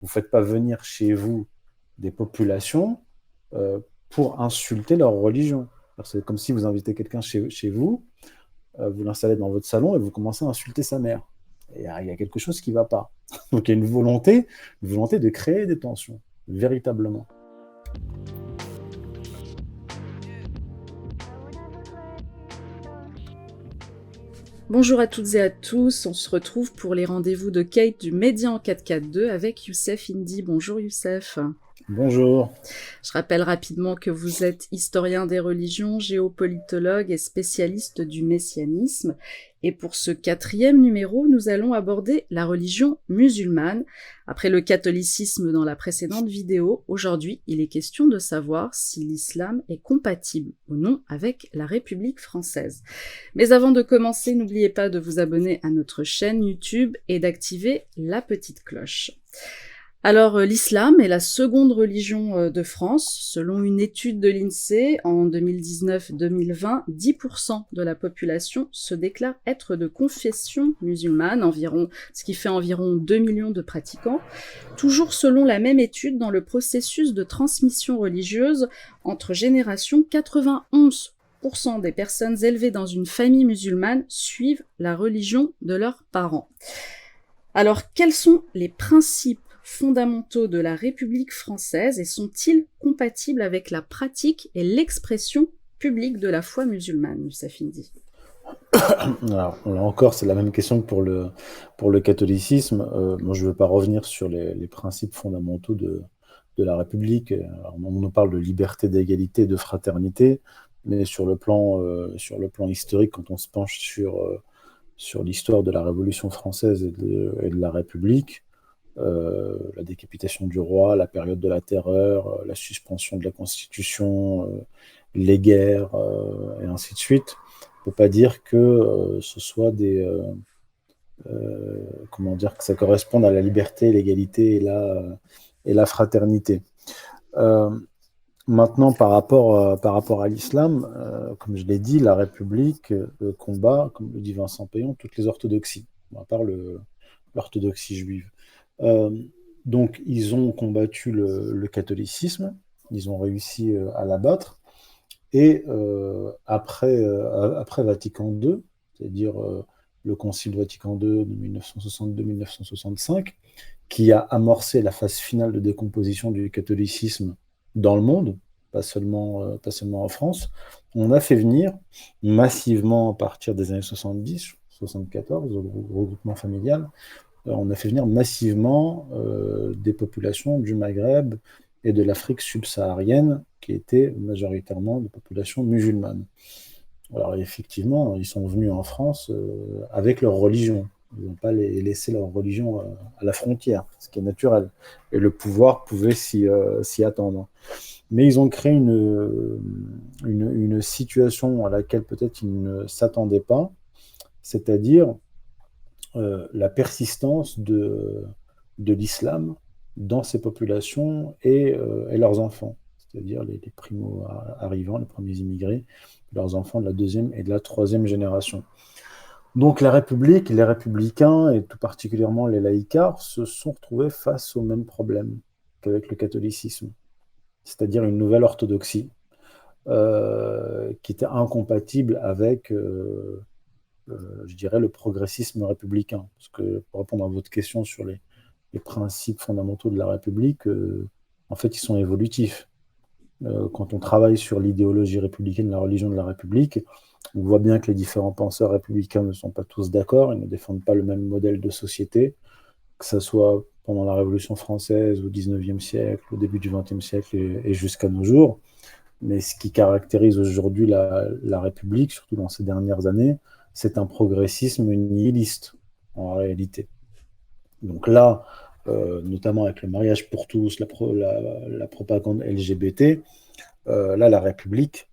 Vous ne faites pas venir chez vous des populations euh, pour insulter leur religion. C'est comme si vous invitez quelqu'un chez vous, vous l'installez dans votre salon et vous commencez à insulter sa mère. Et il y a quelque chose qui ne va pas. Donc il y a une volonté de créer des tensions, véritablement. Bonjour à toutes et à tous, on se retrouve pour les rendez-vous de Kate du Média en 442 avec Youssef Indy. Bonjour Youssef. Bonjour. Je rappelle rapidement que vous êtes historien des religions, géopolitologue et spécialiste du messianisme. Et pour ce 4e numéro, nous allons aborder la religion musulmane. Après le catholicisme dans la précédente vidéo, aujourd'hui, il est question de savoir si l'islam est compatible ou non avec la République française. Mais avant de commencer, n'oubliez pas de vous abonner à notre chaîne YouTube et d'activer la petite cloche. Alors, l'islam est la seconde religion de France. Selon une étude de l'INSEE, en 2019-2020, 10% de la population se déclare être de confession musulmane, ce qui fait environ 2 millions de pratiquants. Toujours selon la même étude, dans le processus de transmission religieuse entre générations, 91% des personnes élevées dans une famille musulmane suivent la religion de leurs parents. Alors, quels sont les principes fondamentaux de la République française et sont-ils compatibles avec la pratique et l'expression publique de la foi musulmane, Youssef Indy? Alors, là encore, c'est la même question que pour le catholicisme. Moi, je ne veux pas revenir sur les principes fondamentaux de la République. Alors, on nous parle de liberté, d'égalité, de fraternité, mais sur le plan historique, quand on se penche sur l'histoire de la Révolution française et de la République, la décapitation du roi, la période de la terreur, la suspension de la Constitution, les guerres, et ainsi de suite. On ne peut pas dire que ce soit comment dire, que ça corresponde à la liberté, l'égalité et la fraternité. Euh, Maintenant, par rapport à l'islam, comme je l'ai dit, la République combat, comme le dit Vincent Payon, toutes les orthodoxies, à part l'orthodoxie juive. Euh, donc, ils ont combattu le catholicisme, ils ont réussi à l'abattre, et après Vatican II, c'est-à-dire le Concile Vatican II de 1962-1965, qui a amorcé la phase finale de décomposition du catholicisme dans le monde, pas seulement en France, on a fait venir massivement à partir des années 70, 74, au regroupement familial, on a fait venir massivement des populations du Maghreb et de l'Afrique subsaharienne, qui étaient majoritairement des populations musulmanes. Alors effectivement, ils sont venus en France avec leur religion. Ils n'ont pas laissé leur religion à la frontière, ce qui est naturel. Et le pouvoir pouvait s'y attendre. Mais ils ont créé une situation à laquelle peut-être ils ne s'attendaient pas, c'est-à-dire la persistance de l'islam dans ces populations et leurs enfants, c'est-à-dire les primo-arrivants, les premiers immigrés, leurs enfants de la deuxième et de la troisième génération. Donc la République, les républicains et tout particulièrement les laïcards se sont retrouvés face au même problème qu'avec le catholicisme, c'est-à-dire une nouvelle orthodoxie qui était incompatible avec je dirais, le progressisme républicain. Parce que pour répondre à votre question sur les principes fondamentaux de la République, en fait, ils sont évolutifs. Quand on travaille sur l'idéologie républicaine, la religion de la République, on voit bien que les différents penseurs républicains ne sont pas tous d'accord, ils ne défendent pas le même modèle de société, que ce soit pendant la Révolution française, au XIXe siècle, au début du XXe siècle et jusqu'à nos jours. Mais ce qui caractérise aujourd'hui la République, surtout dans ces dernières années, c'est un progressisme nihiliste, en réalité. Donc là, notamment avec le mariage pour tous, la propagande LGBT, là, la République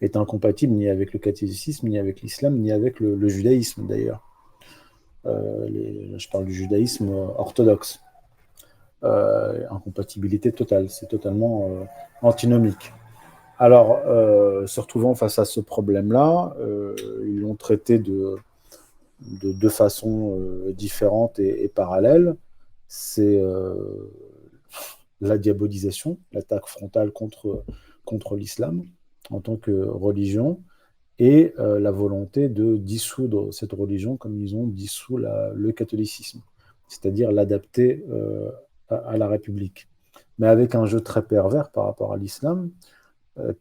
est incompatible ni avec le catholicisme, ni avec l'islam, ni avec le judaïsme, d'ailleurs. Je parle du judaïsme orthodoxe. Incompatibilité totale, c'est totalement antinomique. Alors, se retrouvant face à ce problème-là, ils l'ont traité de façon différente et parallèle. c'est la diabolisation, l'attaque frontale contre l'islam en tant que religion, et la volonté de dissoudre cette religion comme ils ont dissous le catholicisme, c'est-à-dire l'adapter à la République. Mais avec un jeu très pervers par rapport à l'islam,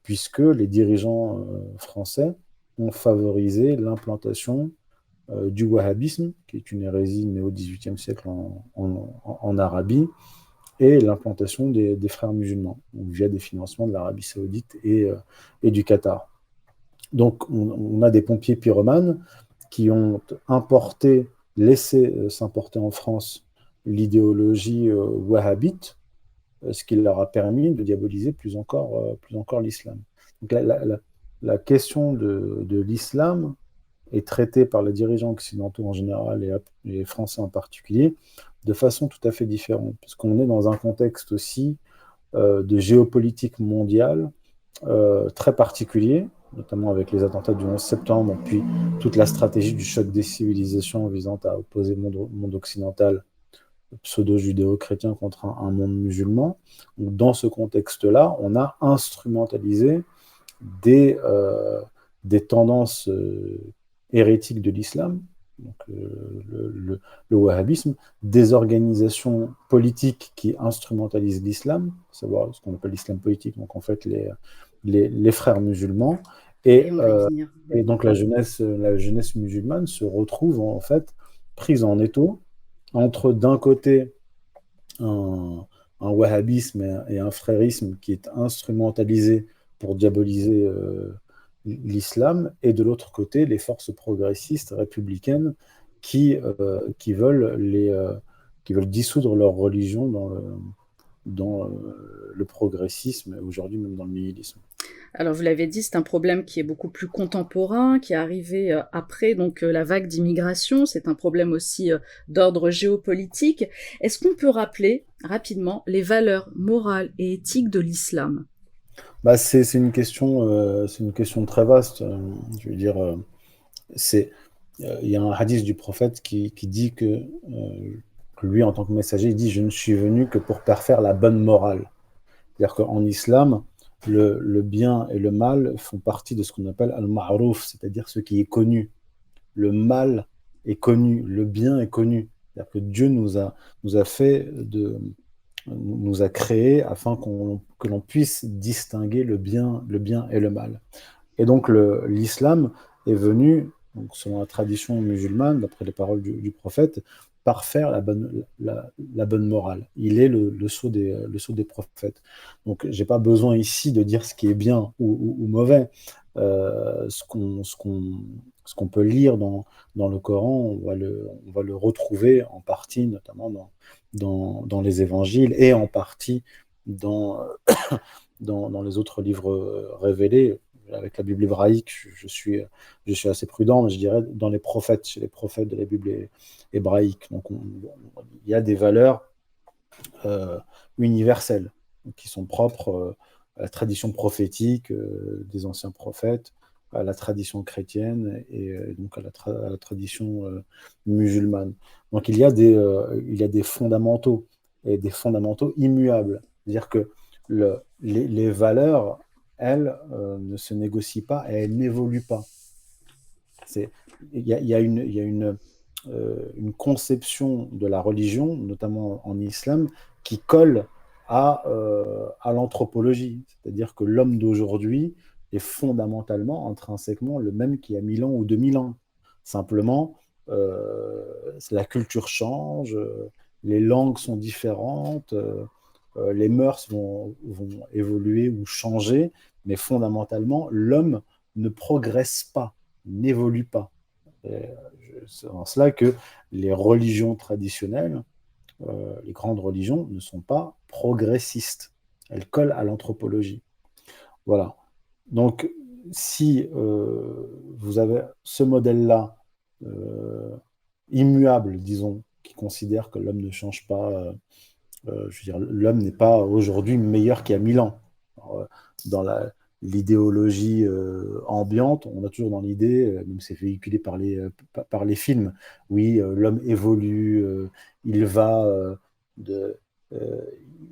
puisque les dirigeants français ont favorisé l'implantation du wahhabisme, qui est une hérésie née au XVIIIe siècle en Arabie, et l'implantation des frères musulmans, via des financements de l'Arabie saoudite et du Qatar. Donc on a des pompiers pyromanes qui ont importé, laissé s'importer en France l'idéologie wahhabite, ce qui leur a permis de diaboliser plus encore l'islam. Donc la question de l'islam est traitée par les dirigeants occidentaux en général et les Français en particulier de façon tout à fait différente, parce qu'on est dans un contexte aussi de géopolitique mondiale très particulier, notamment avec les attentats du 11 septembre, puis toute la stratégie du choc des civilisations visant à opposer le monde occidental pseudo-judéo-chrétien contre un monde musulman. Dans ce contexte-là, on a instrumentalisé des, euh, des tendances hérétiques de l'islam, donc le wahhabisme, des organisations politiques qui instrumentalisent l'islam, savoir ce qu'on appelle l'islam politique, donc en fait les frères musulmans, Et et, on va y euh, venir. et donc la jeunesse musulmane se retrouve en fait prise en étau entre d'un côté un, un wahhabisme et un frérisme qui est instrumentalisé pour diaboliser l'islam, et de l'autre côté, les forces progressistes républicaines qui veulent qui veulent dissoudre leur religion dans le progressisme, et aujourd'hui même dans le nihilisme. Alors vous l'avez dit, c'est un problème qui est beaucoup plus contemporain, qui est arrivé après donc la vague d'immigration. C'est un problème aussi d'ordre géopolitique. Est-ce qu'on peut rappeler rapidement les valeurs morales et éthiques de l'islam? Bah, c'est une question très vaste. Je veux dire, c'est, il y a un hadith du prophète qui dit que lui, en tant que messager, il dit, je ne suis venu que pour parfaire la bonne morale. C'est-à-dire qu'en islam, le bien et le mal font partie de ce qu'on appelle al-ma'ruf, c'est-à-dire ce qui est connu. Le mal est connu, le bien est connu. C'est-à-dire que Dieu nous a fait nous a créés afin que l'on puisse distinguer le bien et le mal. Et donc l'islam est venu, donc, selon la tradition musulmane, d'après les paroles du prophète, parfaire la bonne morale. Il est le sceau des prophètes. Donc j'ai pas besoin ici de dire ce qui est bien ou mauvais. Ce qu'on peut lire dans le Coran, on va le retrouver en partie, notamment dans les évangiles, et en partie dans, dans les autres livres révélés. Avec la Bible hébraïque, je suis assez prudent, mais je dirais dans les prophètes, chez les prophètes de la Bible hébraïque. Donc il y a des valeurs euh, universelles qui sont propres à la tradition prophétique des anciens prophètes, à la tradition chrétienne et donc à la tradition musulmane. Donc il y a des fondamentaux et des fondamentaux immuables. C'est-à-dire que les valeurs, elles, ne se négocient pas et elles n'évoluent pas. C'est, il y a une conception de la religion, notamment en islam, qui colle à l'anthropologie. C'est-à-dire que l'homme d'aujourd'hui est fondamentalement, intrinsèquement, le même qu'il y a 1000 ans ou 2000 ans. Simplement, la culture change, les langues sont différentes, les mœurs vont évoluer ou changer, mais fondamentalement, l'homme ne progresse pas, n'évolue pas. C'est en cela que les religions traditionnelles, les grandes religions, ne sont pas progressistes. Elles collent à l'anthropologie. Voilà. Donc, si vous avez ce modèle-là, euh, immuable, disons, qui considère que l'homme ne change pas, je veux dire, l'homme n'est pas aujourd'hui meilleur qu'il y a 1000 ans. Alors, dans l'idéologie ambiante, on a toujours dans l'idée, même c'est véhiculé par par les films, oui, l'homme évolue, il va de euh,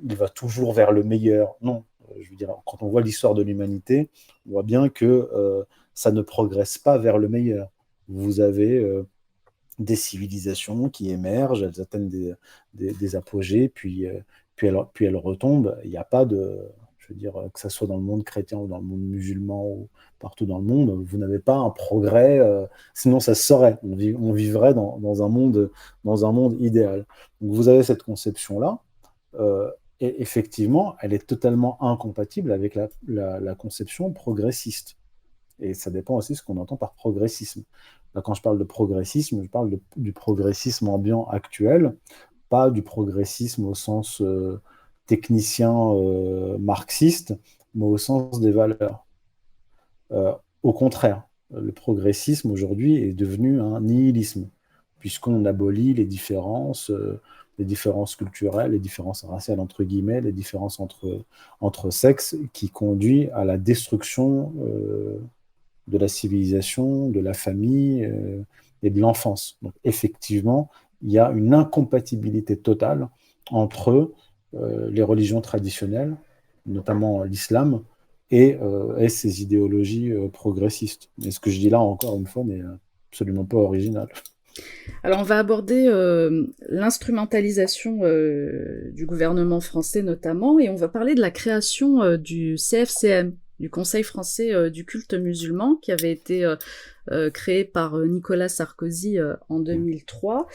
il va toujours vers le meilleur. Non, je veux dire, quand on voit l'histoire de l'humanité, on voit bien que ça ne progresse pas vers le meilleur. Vous avez des civilisations qui émergent, elles atteignent des apogées, puis elles retombent. Il n'y a pas de, je veux dire, que ce soit dans le monde chrétien ou dans le monde musulman ou partout dans le monde, vous n'avez pas un progrès, sinon ça se saurait. On vivrait dans un monde idéal. Donc vous avez cette conception-là, euh, et effectivement, elle est totalement incompatible avec la conception progressiste. Et ça dépend aussi de ce qu'on entend par progressisme. Là, quand je parle de progressisme, je parle du progressisme ambiant actuel, pas du progressisme au sens technicien marxiste, mais au sens des valeurs. Au contraire, le progressisme aujourd'hui est devenu un nihilisme, puisqu'on abolit les différences culturelles, les différences raciales, entre guillemets, les différences entre sexes, qui conduit à la destruction de la civilisation, de la famille et de l'enfance. Donc effectivement, il y a une incompatibilité totale entre les religions traditionnelles, notamment l'islam, et ces idéologies progressistes. Et ce que je dis là, encore une fois, n'est absolument pas original. Alors on va aborder l'instrumentalisation du gouvernement français notamment, et on va parler de la création du CFCM, du Conseil français du culte musulman, qui avait été créé par Nicolas Sarkozy en 2003,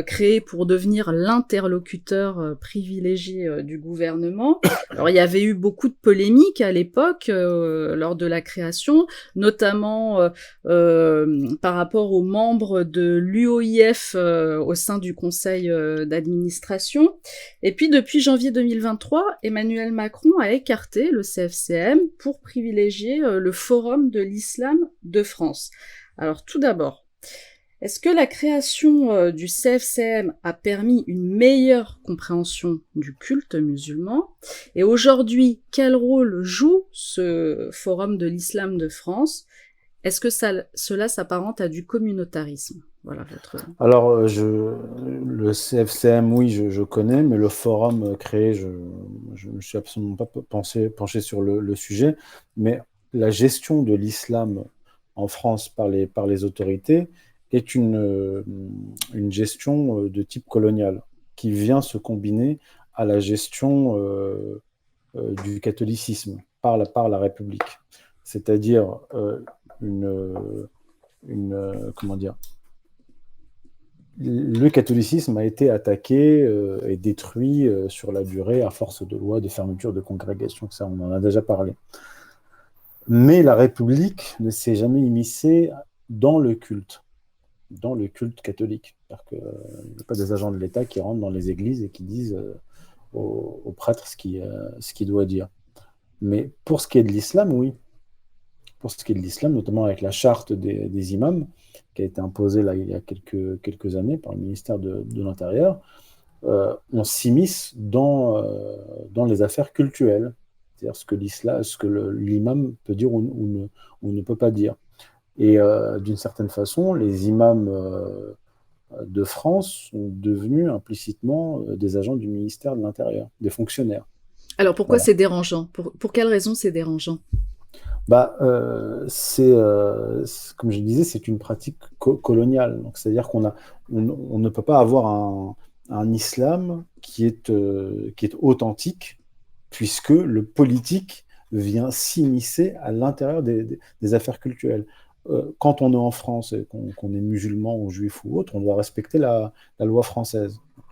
créé pour devenir l'interlocuteur privilégié du gouvernement. Alors il y avait eu beaucoup de polémiques à l'époque lors de la création, notamment par rapport aux membres de l'UOIF au sein du conseil d'administration. Et puis depuis janvier 2023, Emmanuel Macron a écarté le CFCM pour privilégier le Forum de l'Islam de France. Alors tout d'abord, est-ce que la création du CFCM a permis une meilleure compréhension du culte musulman? Et aujourd'hui, quel rôle joue ce Forum de l'Islam de France? Est-ce que cela s'apparente à du communautarisme? Voilà votre... Alors, le CFCM, oui, je connais, mais le forum créé, je ne suis absolument pas penché sur le sujet. Mais la gestion de l'islam en France par les autorités est une gestion de type colonial qui vient se combiner à la gestion du catholicisme par la République. C'est-à-dire comment dire, le catholicisme a été attaqué et détruit sur la durée à force de lois, de fermeture de congrégations, ça on en a déjà parlé. Mais la République ne s'est jamais immiscée dans dans le culte catholique. C'est-à-dire qu'il n'y a pas des agents de l'État qui rentrent dans les églises et qui disent aux prêtres ce qu'il doit dire. Mais pour ce qui est de l'islam, oui. Pour ce qui est de l'islam, notamment avec la charte des imams, qui a été imposée là, il y a quelques années par le ministère de l'Intérieur, on s'immisce dans les affaires cultuelles, c'est-à-dire ce que l'imam peut dire ou ne peut pas dire. Et d'une certaine façon, les imams de France sont devenus implicitement des agents du ministère de l'Intérieur, des fonctionnaires. Alors pourquoi Voilà. c'est dérangeant? Pour quelle raison c'est dérangeant? Bah, comme je disais, c'est une pratique coloniale. Donc, c'est-à-dire on ne peut pas avoir un islam qui est authentique, puisque le politique vient s'immiscer à l'intérieur des affaires culturelles. Quand on est en France et qu'on est musulman ou juif ou autre, on doit respecter la loi française. Donc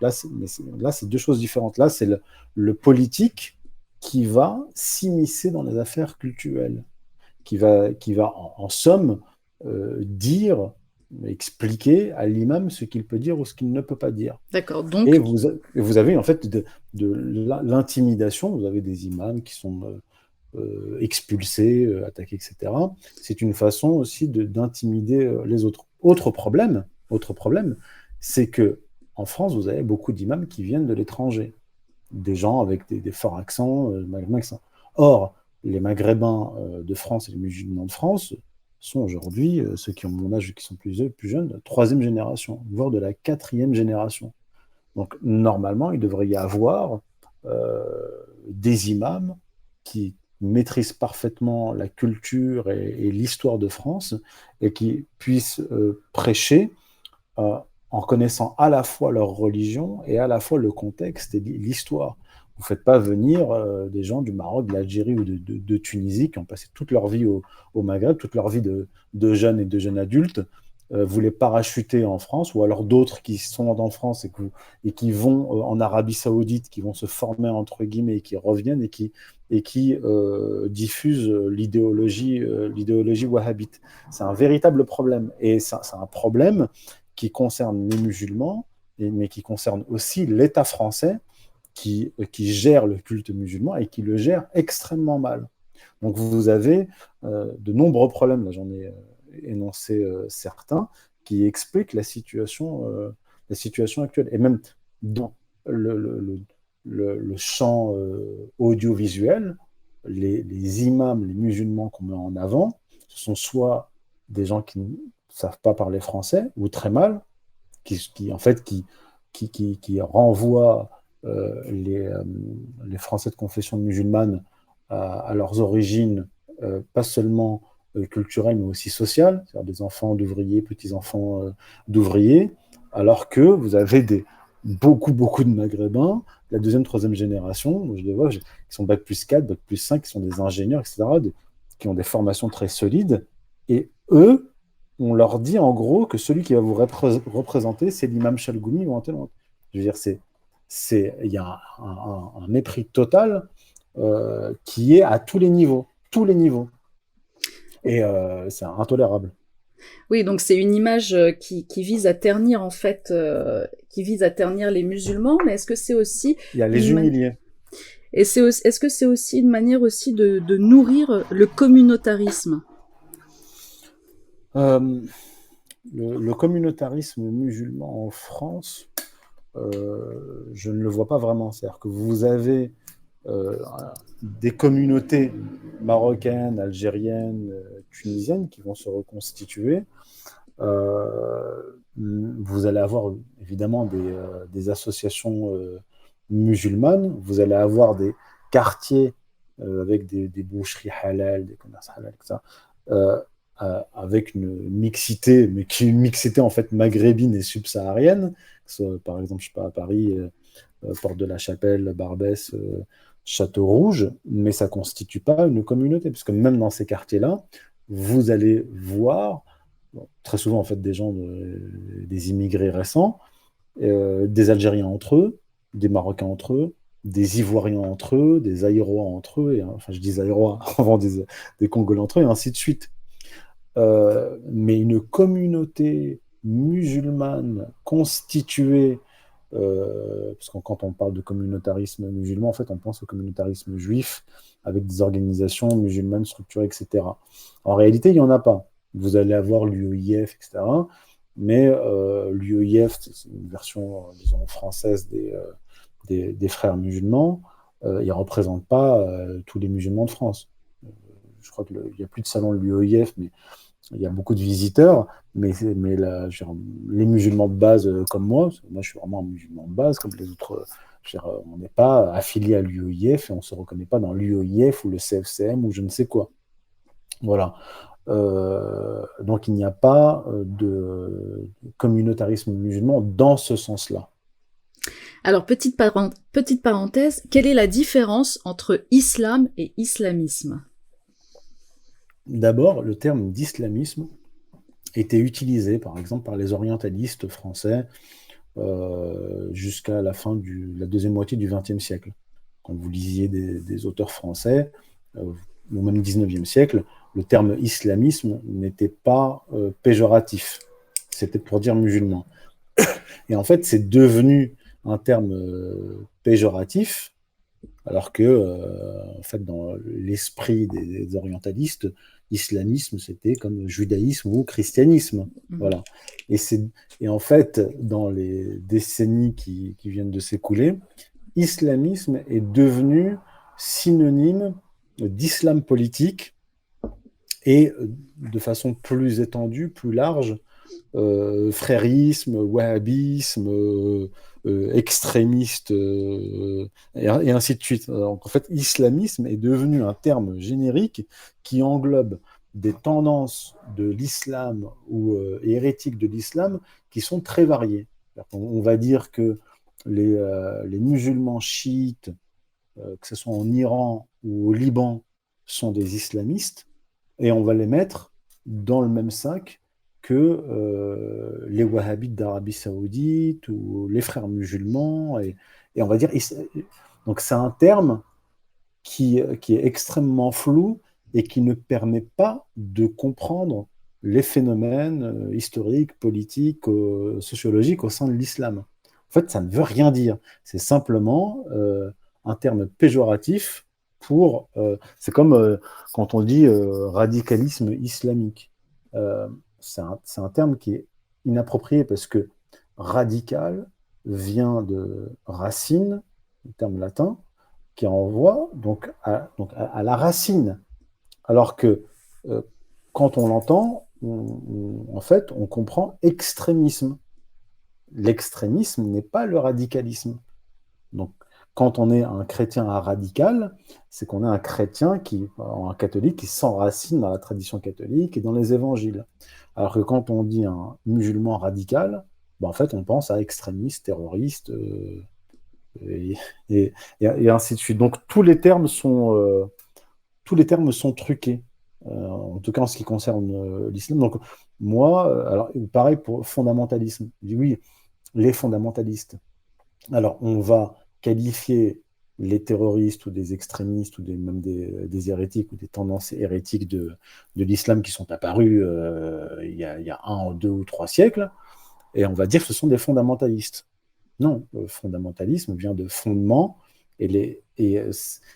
là, c'est deux choses différentes. Là, c'est le politique qui va s'immiscer dans les affaires culturelles, qui va en somme dire, expliquer à l'imam ce qu'il peut dire ou ce qu'il ne peut pas dire. D'accord, Et donc vous avez en fait de l'intimidation, vous avez des imams qui sont expulsés, attaqués, etc. C'est une façon aussi d'intimider les autres. Autre problème, c'est que en France, vous avez beaucoup d'imams qui viennent de l'étranger, des gens avec des forts accents, maghrébins. Or, les Maghrébins de France et les musulmans de France sont aujourd'hui, ceux qui ont mon âge, qui sont plus jeunes, de troisième génération, voire de la quatrième génération. Donc, normalement, il devrait y avoir euh, des imams qui maîtrisent parfaitement la culture et l'histoire de France et qui puissent prêcher euh, en connaissant à la fois leur religion et à la fois le contexte et l'histoire. Vous ne faites pas venir des gens du Maroc, de l'Algérie ou de Tunisie qui ont passé toute leur vie au Maghreb, toute leur vie de jeunes et de jeunes adultes, vous les parachuter en France, ou alors d'autres qui sont en France et qui vont en Arabie Saoudite, qui vont se former entre guillemets et qui reviennent et qui diffusent l'idéologie wahhabite. C'est un véritable problème. Et c'est un problème qui concerne les musulmans, mais qui concerne aussi l'État français qui gère le culte musulman et qui le gère extrêmement mal. Donc vous avez de nombreux problèmes, là j'en ai énoncé certains, qui expliquent la situation actuelle. Et même dans le, le, le, le champ audiovisuel, les imams, les musulmans qu'on met en avant, ce sont soit des gens qui ne savent pas parler français ou très mal, en fait, qui renvoient les Français de confession musulmane à leurs origines, pas seulement culturelles, mais aussi sociales, c'est-à-dire des enfants d'ouvriers, petits-enfants d'ouvriers, alors que vous avez beaucoup de Maghrébins, la deuxième, troisième génération, je les vois, qui sont bac plus 4, bac plus 5, qui sont des ingénieurs, etc., qui ont des formations très solides, et eux, on leur dit en gros que celui qui va vous représenter, c'est l'imam Chalgoumi ou un tel. Je veux dire, il y a un mépris total qui est à tous les niveaux, tous les niveaux. Et c'est intolérable. Oui, donc c'est une image qui vise à ternir en fait, qui vise à ternir les musulmans, mais est-ce que c'est aussi Il y a une les humiliés. est-ce que c'est aussi une manière aussi de nourrir le communautarisme? Euh, le communautarisme musulman en France, je ne le vois pas vraiment. C'est-à-dire que vous avez euh, des communautés marocaines, algériennes, tunisiennes qui vont se reconstituer. Vous allez avoir évidemment des associations musulmanes, vous allez avoir des quartiers avec des boucheries halal, des commerces halal, etc., euh, avec une mixité, mais qui est une mixité en fait maghrébine et subsaharienne. Par exemple, je sais pas, à Paris, Porte de la Chapelle, Barbès, Château-Rouge, mais ça ne constitue pas une communauté, parce que même dans ces quartiers-là, vous allez voir, bon, très souvent en fait des immigrés récents, des Algériens entre eux, des Marocains entre eux, des Ivoiriens entre eux, des Aïrois entre eux, et, enfin je dis Aïrois avant des Congolais entre eux, et ainsi de suite. Mais une communauté musulmane constituée, parce que quand on parle de communautarisme musulman, en fait, on pense au communautarisme juif avec des organisations musulmanes structurées, etc. En réalité, il n'y en a pas. Vous allez avoir l'UEIF, etc. Mais l'UEIF, c'est une version, disons, française des frères musulmans. Il ne représente pas tous les musulmans de France. Je crois qu'il n'y a plus de salon de l'UEIF, mais il y a beaucoup de visiteurs, mais les musulmans de base comme moi je suis vraiment un musulman de base, comme les autres, on n'est pas affilié à l'UEIF et on ne se reconnaît pas dans l'UEIF ou le CFCM ou je ne sais quoi. Voilà. Donc il n'y a pas de communautarisme musulman dans ce sens-là. Alors petite parenthèse, quelle est la différence entre islam et islamisme? D'abord, le terme d'islamisme était utilisé, par exemple, par les orientalistes français jusqu'à la fin de la deuxième moitié du XXe siècle. Quand vous lisiez des auteurs français, ou même 19e siècle, le terme islamisme n'était pas péjoratif. C'était pour dire musulman. Et en fait, c'est devenu un terme péjoratif, alors que, en fait, dans l'esprit des orientalistes, islamisme, c'était comme judaïsme ou christianisme. Mhm. Voilà. Et, et en fait, dans les décennies qui viennent de s'écouler, islamisme est devenu synonyme d'islam politique et de façon plus étendue, plus large, frérisme, wahhabisme, extrémiste, et ainsi de suite. Donc, en fait, islamisme est devenu un terme générique qui englobe des tendances de l'islam ou hérétiques de l'islam qui sont très variées. On va dire que les musulmans chiites, que ce soit en Iran ou au Liban, sont des islamistes, et on va les mettre dans le même sac que les wahhabites d'Arabie Saoudite ou les frères musulmans. Et on va dire. Donc c'est un terme qui est extrêmement flou et qui ne permet pas de comprendre les phénomènes historiques, politiques, sociologiques au sein de l'islam. En fait, ça ne veut rien dire. C'est simplement un terme péjoratif pour... c'est comme quand on dit radicalisme islamique. Euh, c'est un terme qui est inapproprié parce que radical vient de racine, le terme latin, qui renvoie donc à la racine. Alors que euh, quand on l'entend, en fait, on comprend extrémisme. L'extrémisme n'est pas le radicalisme. Donc, quand on est un chrétien à radical, c'est qu'on est un chrétien un catholique qui s'enracine dans la tradition catholique et dans les évangiles. Alors que quand on dit un musulman radical, ben en fait, on pense à extrémiste, terroriste, et, et ainsi de suite. Donc tous les termes sont truqués, en tout cas en ce qui concerne l'islam. Donc moi, alors pareil pour fondamentalisme. Je dis oui, les fondamentalistes. Alors on va qualifier les terroristes ou des extrémistes ou même des hérétiques ou des tendances hérétiques de l'islam qui sont apparues il y a un, deux ou trois siècles, et on va dire que ce sont des fondamentalistes. Non, le fondamentalisme vient de fondements, et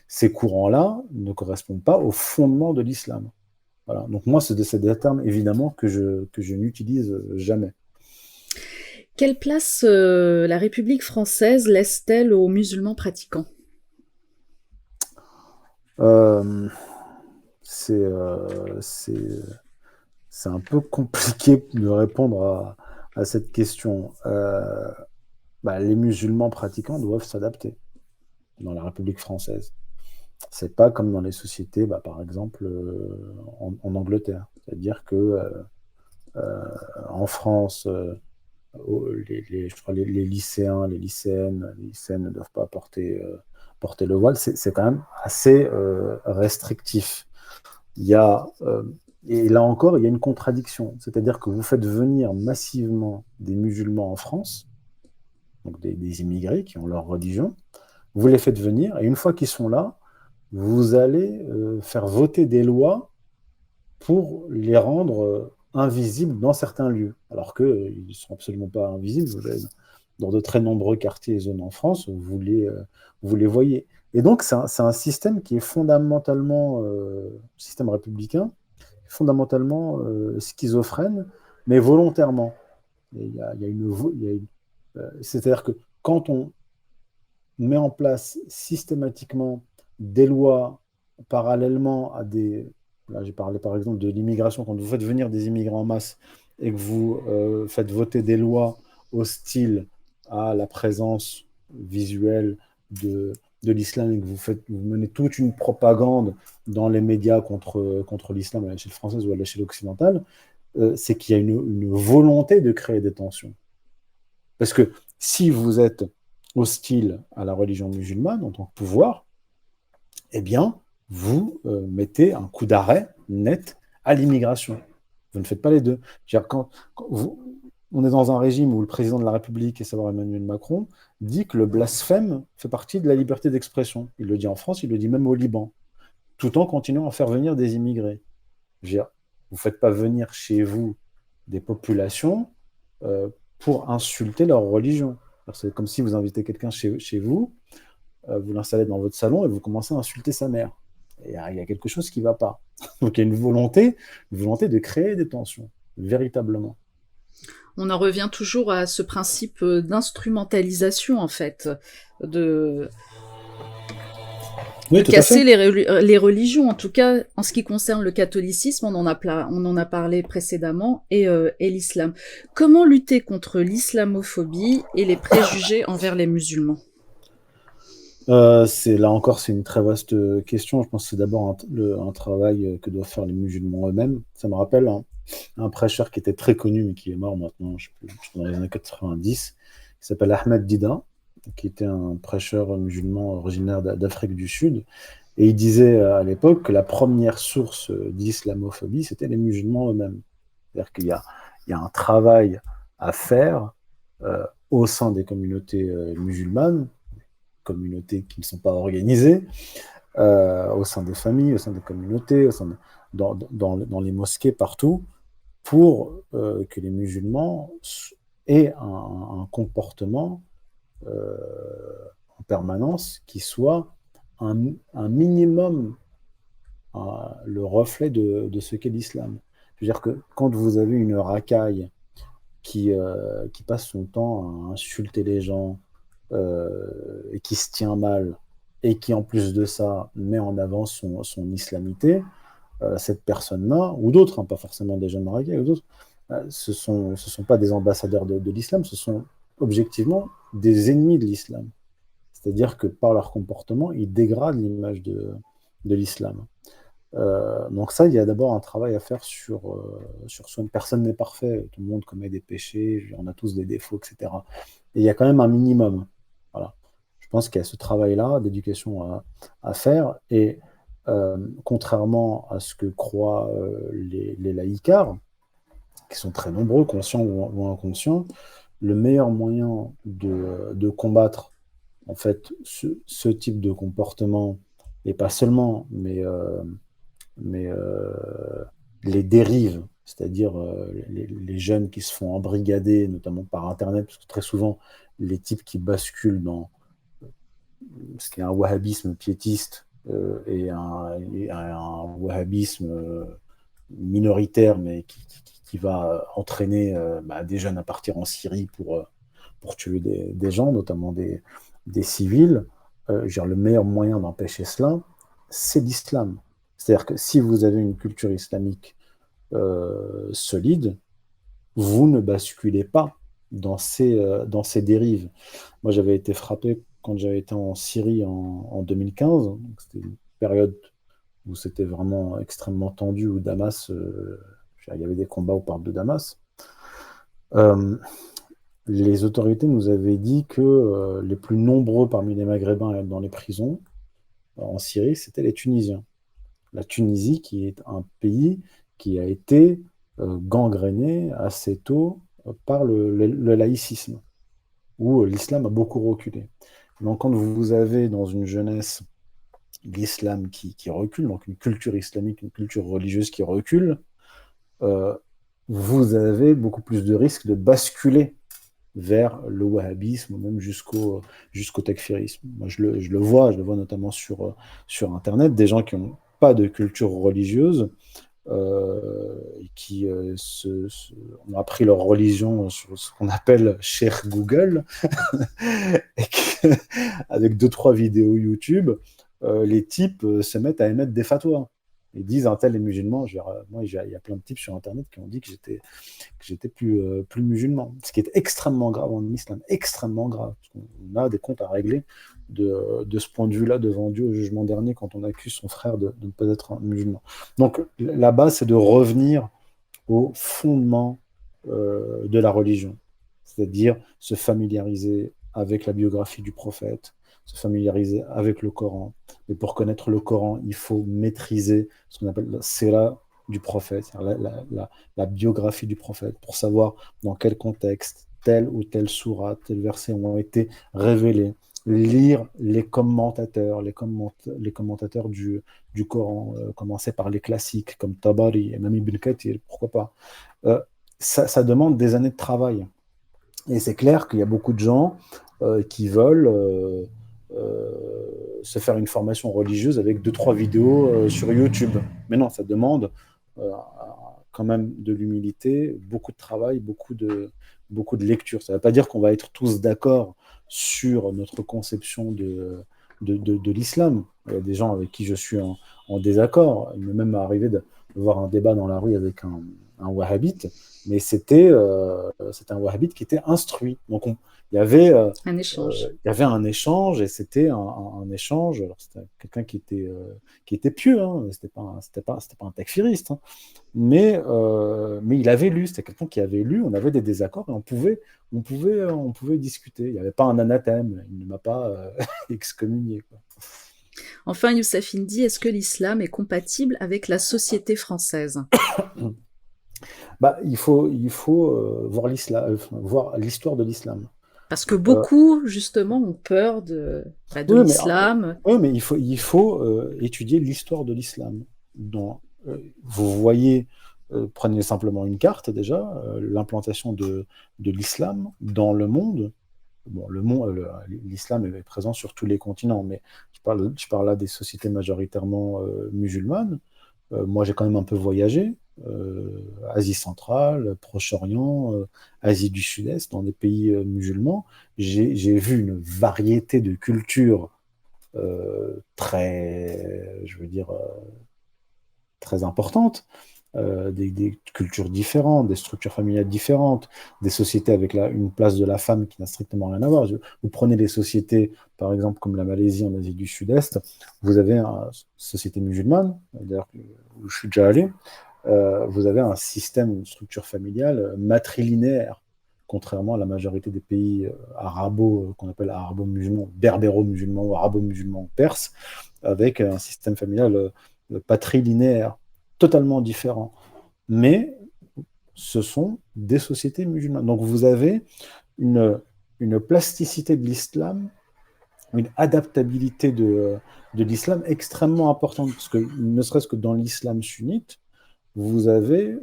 ces courants-là ne correspondent pas aux fondements de l'islam. Voilà. Donc moi, c'est des termes évidemment que je n'utilise jamais. Quelle place la République française laisse-t-elle aux musulmans pratiquants? Euh, c'est euh, c'est c'est un peu compliqué de répondre à cette question. Bah, les musulmans pratiquants doivent s'adapter dans la République française. C'est pas comme dans les sociétés, bah, par exemple, en Angleterre. C'est-à-dire que en France, je crois les lycéens, les lycéennes ne doivent pas porter le voile. C'est quand même assez restrictif. Il y a, et là encore, il y a une contradiction. C'est-à-dire que vous faites venir massivement des musulmans en France, donc des immigrés qui ont leur religion, vous les faites venir, et une fois qu'ils sont là, vous allez faire voter des lois pour les rendre invisibles dans certains lieux, alors qu'ils ne sont absolument pas invisibles. Dans de très nombreux quartiers et zones en France, vous les voyez. Et donc, c'est un système qui est fondamentalement, système républicain, fondamentalement schizophrène, mais volontairement. C'est-à-dire que quand on met en place systématiquement des lois parallèlement à des... Là, j'ai parlé par exemple de l'immigration. Quand vous faites venir des immigrants en masse et que vous faites voter des lois hostiles à la présence visuelle de l'islam, et que vous menez toute une propagande dans les médias contre l'islam à l'échelle française ou à l'échelle occidentale, c'est qu'il y a une volonté de créer des tensions. Parce que si vous êtes hostile à la religion musulmane en tant que pouvoir, eh bien, vous mettez un coup d'arrêt net à l'immigration. Vous ne faites pas les deux. On est dans un régime où le président de la République, à savoir Emmanuel Macron, dit que le blasphème fait partie de la liberté d'expression. Il le dit en France, il le dit même au Liban, tout en continuant à faire venir des immigrés. Vous ne faites pas venir chez vous des populations pour insulter leur religion. C'est comme si vous invitez quelqu'un chez vous, vous l'installez dans votre salon et vous commencez à insulter sa mère. Et il y a quelque chose qui ne va pas. Donc il y a une volonté de créer des tensions, véritablement. On en revient toujours à ce principe d'instrumentalisation, en fait, de Oui, de tout à fait. casser les religions. En tout cas, en ce qui concerne le catholicisme, on en a parlé précédemment, et l'islam. Comment lutter contre l'islamophobie et les préjugés envers les musulmans? Là encore, c'est une très vaste question. Je pense que c'est d'abord un travail que doivent faire les musulmans eux-mêmes. Ça me rappelle un prêcheur qui était très connu, mais qui est mort maintenant, je sais pas, dans les années 90, qui s'appelle Ahmed Dida, qui était un prêcheur musulman originaire d'Afrique du Sud. Et il disait à l'époque que la première source d'islamophobie, c'était les musulmans eux-mêmes. C'est-à-dire il y a un travail à faire au sein des communautés musulmanes, communautés qui ne sont pas organisées, au sein des familles, au sein des communautés, dans les mosquées, partout, pour que les musulmans aient un comportement euh, en permanence qui soit un minimum le reflet de ce qu'est l'islam. Je veux dire que quand vous avez une racaille qui passe son temps à insulter les gens et qui se tient mal, et qui en plus de ça met en avant son islamité, cette personne-là, ou d'autres, hein, pas forcément des jeunes racailles, ou d'autres, ce sont pas des ambassadeurs de l'islam, ce sont objectivement des ennemis de l'islam. C'est-à-dire que par leur comportement, ils dégradent l'image de l'islam. Donc ça, il y a d'abord un travail à faire sur soi. Personne n'est parfait, tout le monde commet des péchés, on a tous des défauts, etc. Et il y a quand même un minimum. Voilà. Je pense qu'il y a ce travail-là d'éducation à faire. Et contrairement à ce que croient les laïcards, qui sont très nombreux, conscients ou inconscients, le meilleur moyen de combattre en fait ce type de comportement, et pas seulement, mais les dérives, c'est-à-dire les jeunes qui se font embrigader, notamment par Internet, parce que très souvent, les types qui basculent dans ce qui est un wahhabisme piétiste et un wahhabisme minoritaire, mais qui va entraîner des jeunes à partir en Syrie pour tuer des gens, notamment des civils. Genre, le meilleur moyen d'empêcher cela, c'est l'islam. C'est-à-dire que si vous avez une culture islamique solide, vous ne basculez pas dans ces dérives. Moi, j'avais été frappé quand j'avais été en Syrie en 2015. Donc, c'était une période où c'était vraiment extrêmement tendu, où Damas, il y avait des combats au port de Damas. Euh, les autorités nous avaient dit que les plus nombreux parmi les Maghrébins à être dans les prisons en Syrie, c'était les Tunisiens. La Tunisie, qui est un pays qui a été gangréné assez tôt par le laïcisme, où l'islam a beaucoup reculé. Donc, quand vous avez dans une jeunesse l'islam qui recule, donc une culture islamique, une culture religieuse qui recule, euh, vous avez beaucoup plus de risques de basculer vers le wahhabisme ou même jusqu'au takfirisme. Moi, je le vois notamment sur Internet, des gens qui n'ont pas de culture religieuse, qui ont appris leur religion sur ce qu'on appelle Cheikh Google, et avec deux, trois vidéos YouTube, les types se mettent à émettre des fatwas. Ils disent un tel est musulman. Moi, il y a plein de types sur Internet qui ont dit que j'étais plus musulman. Ce qui est extrêmement grave en islam, extrêmement grave. Parce qu'on a des comptes à régler de ce point de vue-là devant Dieu au jugement dernier quand on accuse son frère de ne pas être un musulman. Donc la base, c'est de revenir au fondement de la religion, c'est-à-dire se familiariser avec la biographie du prophète, se familiariser avec le Coran. Mais pour connaître le Coran, il faut maîtriser ce qu'on appelle la sira du prophète, la biographie du prophète, pour savoir dans quel contexte telle ou telle sourate, tel verset ont été révélés. Lire les commentateurs du Coran, commencer par les classiques comme Tabari et même Ibn Kathir, pourquoi pas. Euh, ça demande des années de travail. Et c'est clair qu'il y a beaucoup de gens qui veulent se faire une formation religieuse avec deux, trois vidéos sur YouTube. Mais non, ça demande euh, quand même de l'humilité, beaucoup de travail, beaucoup de lecture. Ça ne veut pas dire qu'on va être tous d'accord sur notre conception de l'islam. Il y a des gens avec qui je suis en désaccord. Il m'est même arrivé de voir un débat dans la rue avec un wahhabite, mais c'était un wahhabite qui était instruit. Donc il y avait, Un échange. il y avait un échange et c'était un échange. Alors c'était quelqu'un qui était pieux, hein. C'était pas un takfiriste, hein. Mais il avait lu, c'était quelqu'un qui avait lu, on avait des désaccords et on pouvait discuter. Il n'y avait pas un anathème, il ne m'a pas excommunié, quoi. Enfin, Youssef Indy, est-ce que l'islam est compatible avec la société française? Bah, il faut voir l'histoire de l'islam. Parce que Euh, beaucoup, justement, ont peur de oui, l'islam. mais il faut étudier l'histoire de l'islam. Vous voyez, prenez simplement une carte déjà, l'implantation de l'islam dans le monde. Bon, l'islam est présent sur tous les continents, mais je parle là des sociétés majoritairement musulmanes. Moi, j'ai quand même un peu voyagé, Asie centrale, Proche-Orient, Asie du Sud-Est, dans des pays musulmans. J'ai vu une variété de cultures je veux dire, très importantes, des cultures différentes, des structures familiales différentes, des sociétés avec une place de la femme qui n'a strictement rien à voir. Vous prenez des sociétés, par exemple, comme la Malaisie en Asie du Sud-Est, vous avez une société musulmane, d'ailleurs, où je suis déjà allé, vous avez un système, une structure familiale matrilinéaire, contrairement à la majorité des pays qu'on appelle arabo-musulmans, berbéro-musulmans ou arabo-musulmans perses, avec un système familial patrilinéaire, totalement différent. Mais ce sont des sociétés musulmanes. Donc vous avez une, une plasticité de l'islam, une adaptabilité de l'islam extrêmement importante, parce que ne serait-ce que dans l'islam sunnite, vous avez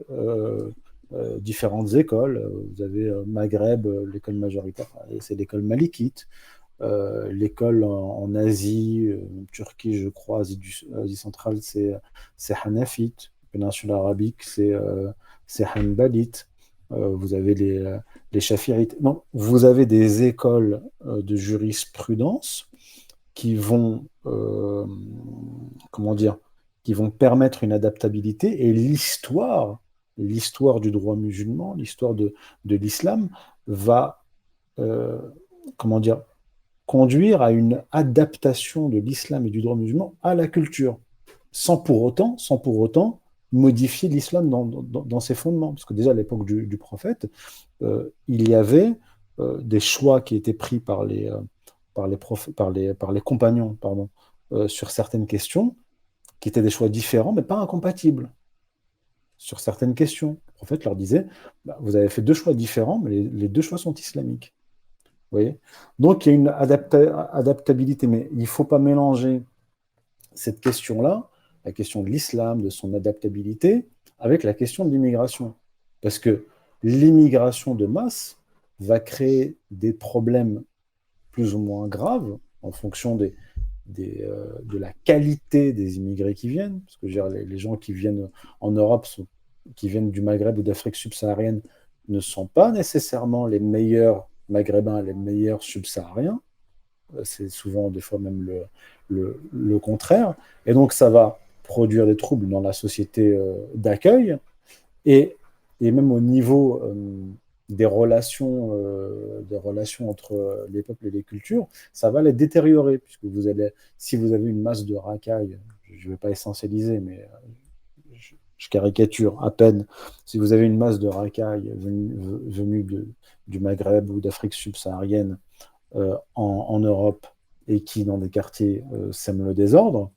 différentes écoles. Vous avez Maghreb, l'école majoritaire, c'est l'école malikite. L'école en Asie, Turquie, je crois, Asie centrale, c'est Hanafite. Péninsule arabique, c'est Hanbalite. Vous avez les Chafirites. Non, vous avez des écoles de jurisprudence qui vont, comment dire, qui vont permettre une adaptabilité et l'histoire du droit musulman, l'histoire de l'islam va, euh, comment dire, conduire à une adaptation de l'islam et du droit musulman à la culture, sans pour autant modifier l'islam dans ses fondements. Parce que déjà à l'époque du prophète, il y avait des choix qui étaient pris par les compagnons, pardon, sur certaines questions, qui étaient des choix différents, mais pas incompatibles. Sur certaines questions, le prophète leur disait, bah, vous avez fait deux choix différents, mais les deux choix sont islamiques. Vous voyez. Donc il y a une adaptabilité, mais il ne faut pas mélanger cette question-là, la question de l'islam, de son adaptabilité, avec la question de l'immigration. Parce que l'immigration de masse va créer des problèmes plus ou moins graves en fonction de la qualité des immigrés qui viennent. Parce que je veux dire, les gens qui viennent en Europe, qui viennent du Maghreb ou d'Afrique subsaharienne, ne sont pas nécessairement les meilleurs maghrébins, les meilleurs subsahariens. C'est souvent des fois même le contraire. Et donc ça va produire des troubles dans la société d'accueil et, et même au niveau des relations entre les peuples et les cultures, ça va les détériorer, puisque si vous avez une masse de racailles, je ne vais pas essentialiser, mais je caricature à peine, si vous avez une masse de racailles venue du Maghreb ou d'Afrique subsaharienne en Europe et qui, dans des quartiers, sèment le désordre,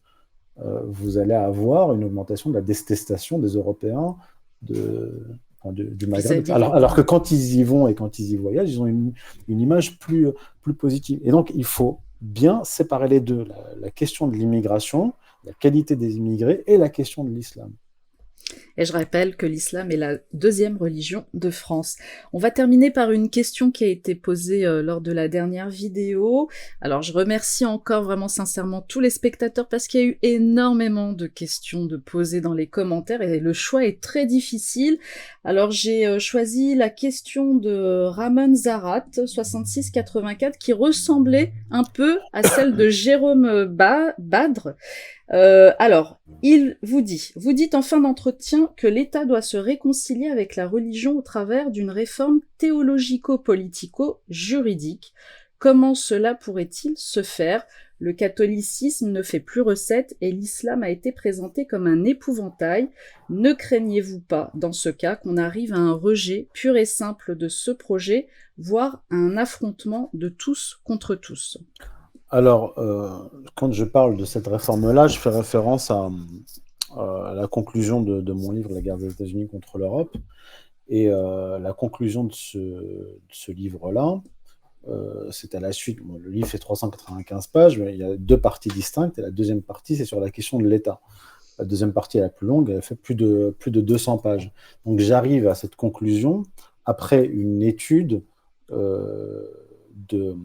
vous allez avoir une augmentation de la détestation des Européens du Maghreb. Vis-à-vis Alors que quand ils y vont et quand ils y voyagent, ils ont une image plus positive. Et donc, il faut bien séparer les deux, la question de l'immigration, la qualité des immigrés et la question de l'islam. Et je rappelle que l'islam est la deuxième religion de France. On va terminer par une question qui a été posée lors de la dernière vidéo. Alors je remercie encore vraiment sincèrement tous les spectateurs parce qu'il y a eu énormément de questions de poser dans les commentaires et le choix est très difficile. Alors j'ai choisi la question de Ramon Zarat, 6684, qui ressemblait un peu à celle de Jérôme Badre. Alors, vous dites en fin d'entretien que l'État doit se réconcilier avec la religion au travers d'une réforme théologico-politico-juridique. Comment cela pourrait-il se faire? Le catholicisme ne fait plus recette et l'islam a été présenté comme un épouvantail. Ne craignez-vous pas, dans ce cas, qu'on arrive à un rejet pur et simple de ce projet, voire à un affrontement de tous contre tous? Alors, quand je parle de cette réforme-là, je fais référence à la conclusion de mon livre La guerre des États-Unis contre l'Europe. Et la conclusion de ce livre-là, c'est à la suite. Bon, le livre fait 395 pages, mais il y a deux parties distinctes. Et la deuxième partie, c'est sur la question de l'État. La deuxième partie est la plus longue, elle fait plus de 200 pages. Donc j'arrive à cette conclusion après une étude de,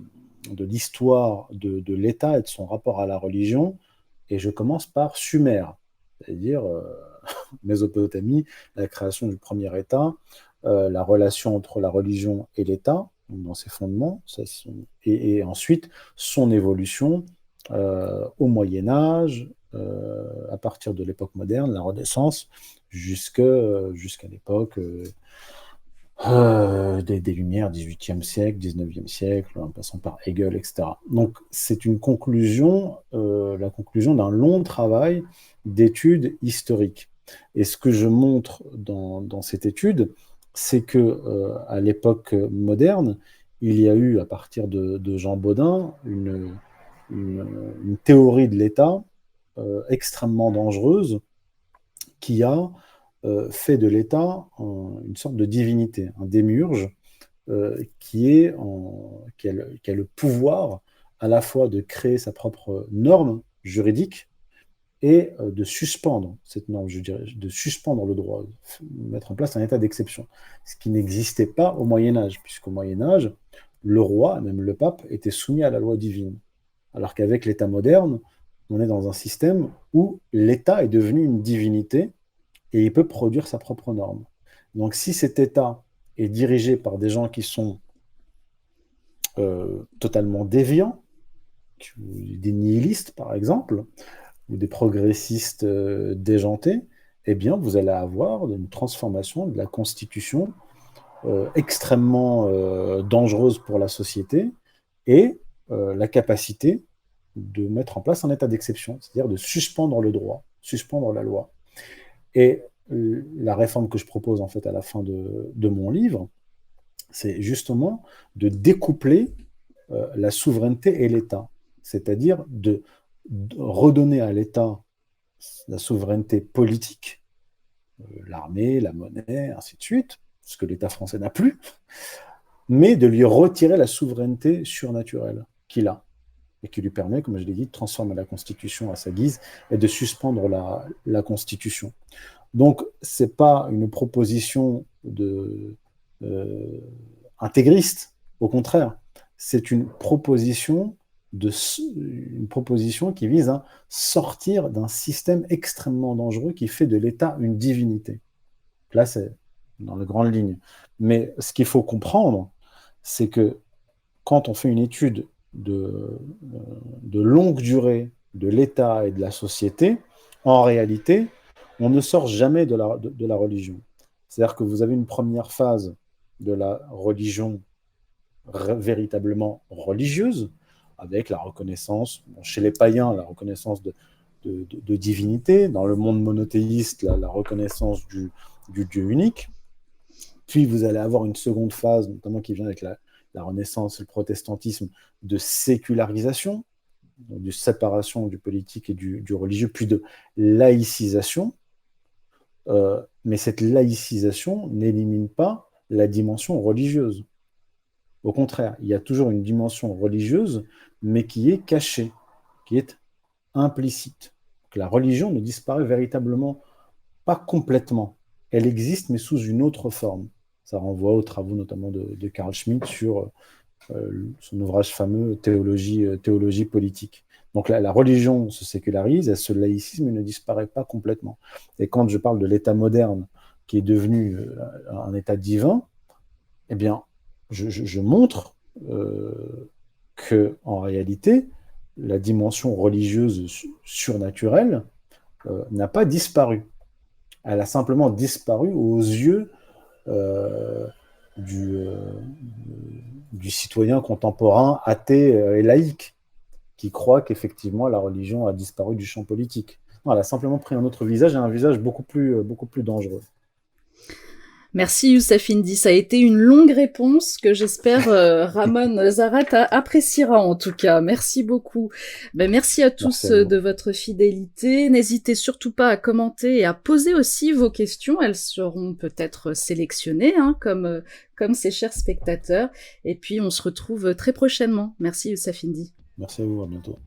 de l'histoire de l'État et de son rapport à la religion. Et je commence par Sumer, c'est-à-dire Mésopotamie, la création du premier État, la relation entre la religion et l'État, dans ses fondements, et ensuite son évolution au Moyen Âge, à partir de l'époque moderne, la Renaissance, jusqu'à l'époque des Lumières, 18e siècle, 19e siècle, en passant par Hegel, etc. Donc c'est une conclusion, la conclusion d'un long travail d'études historiques. Et ce que je montre dans cette étude, c'est que à l'époque moderne, il y a eu, à partir de Jean Bodin, une théorie de l'État extrêmement dangereuse qui a fait de l'État une sorte de divinité, un démiurge qui a le pouvoir à la fois de créer sa propre norme juridique et de suspendre cette norme, je dirais, de suspendre le droit, mettre en place un état d'exception, ce qui n'existait pas au Moyen Âge, puisqu'au Moyen Âge, le roi, même le pape, était soumis à la loi divine. Alors qu'avec l'État moderne, on est dans un système où l'État est devenu une divinité et il peut produire sa propre norme. Donc si cet État est dirigé par des gens qui sont totalement déviants, des nihilistes par exemple, ou des progressistes déjantés, eh bien vous allez avoir une transformation de la Constitution extrêmement dangereuse pour la société et la capacité de mettre en place un état d'exception, c'est-à-dire de suspendre le droit, suspendre la loi. Et la réforme que je propose en fait à la fin de mon livre, c'est justement de découpler la souveraineté et l'État, c'est-à-dire de redonner à l'État la souveraineté politique, l'armée, la monnaie, ainsi de suite, ce que l'État français n'a plus, mais de lui retirer la souveraineté surnaturelle qu'il a et qui lui permet, comme je l'ai dit, de transformer la Constitution à sa guise et de suspendre la Constitution. Donc, ce n'est pas une proposition intégriste, au contraire, c'est une proposition qui vise à sortir d'un système extrêmement dangereux qui fait de l'État une divinité. Là, c'est dans les grandes lignes. Mais ce qu'il faut comprendre, c'est que quand on fait une étude de longue durée de l'État et de la société, en réalité, on ne sort jamais de la religion. C'est-à-dire que vous avez une première phase de la religion véritablement religieuse, avec la reconnaissance, bon, chez les païens, la reconnaissance de divinité, dans le monde monothéiste, la reconnaissance du Dieu unique. Puis vous allez avoir une seconde phase, notamment qui vient avec la Renaissance et le protestantisme, de sécularisation, de séparation du politique et du religieux, puis de laïcisation. Mais cette laïcisation n'élimine pas la dimension religieuse. Au contraire, il y a toujours une dimension religieuse, mais qui est cachée, qui est implicite. Que la religion ne disparaît véritablement pas complètement. Elle existe, mais sous une autre forme. Ça renvoie aux travaux notamment de Carl Schmitt sur son ouvrage fameux Théologie politique. Donc la religion se sécularise, elle se laïcise, mais ne disparaît pas complètement. Et quand je parle de l'État moderne, qui est devenu un État divin, eh bien, je montre que en réalité, la dimension religieuse surnaturelle n'a pas disparu. Elle a simplement disparu aux yeux euh, du, euh, du citoyen contemporain athée et laïque, qui croit qu'effectivement la religion a disparu du champ politique. Non, elle a simplement pris un autre visage, et un visage beaucoup plus dangereux. Merci Youssef Indy, ça a été une longue réponse que j'espère Ramon Zarat appréciera en tout cas. Merci beaucoup. Ben, merci à Merci tous à vous. de votre fidélité. N'hésitez surtout pas à commenter et à poser aussi vos questions. Elles seront peut-être sélectionnées comme ces chers spectateurs. Et puis on se retrouve très prochainement. Merci Youssef Indy. Merci à vous, à bientôt.